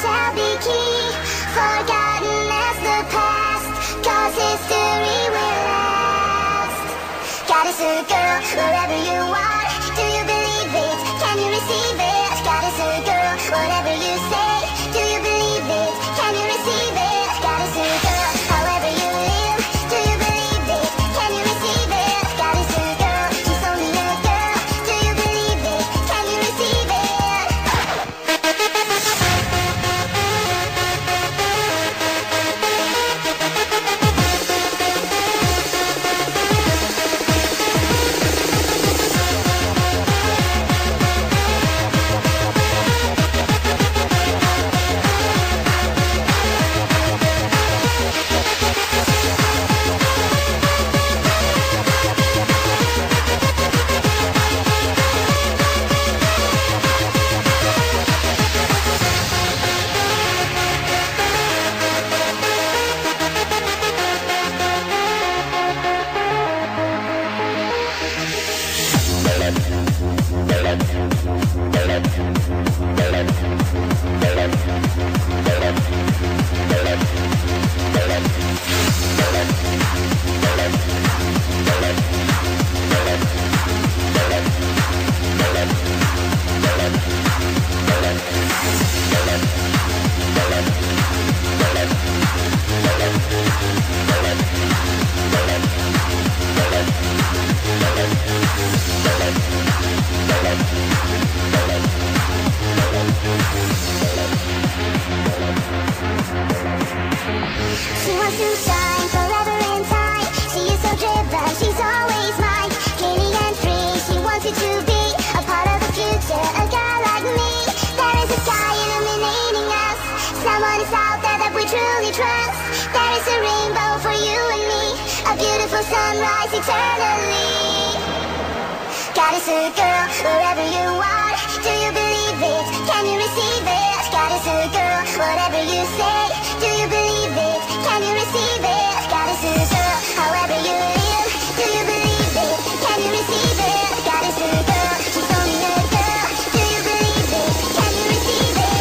shall be key, forgotten as the past, 'cause history will last. Goddess or girl, wherever you are, do you believe it? Can you receive it? Goddess or girl, whatever you say, do you believe it? Can you receive it? Goddess or girl, however you live, do you believe it? Can you receive it? Goddess or girl, she's only a girl, do you believe it? Can you receive it? She wants to shine forever in time. She is so driven, she's always mine. Giddy and free, she wants you to be a part of the future, a guy like me. There is a sky illuminating us, someone is out there that we truly trust. There is a rainbow for you and me, a beautiful sunrise eternally. Goddess or girl, wherever you are, do you believe it? Can you receive it? Goddess or girl, whatever you say, do you believe it? Can you receive it? Goddess or girl, however you live, do you believe it? Can you receive it? Goddess or girl, she's only a girl, do you believe it? Can you receive it?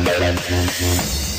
Bella.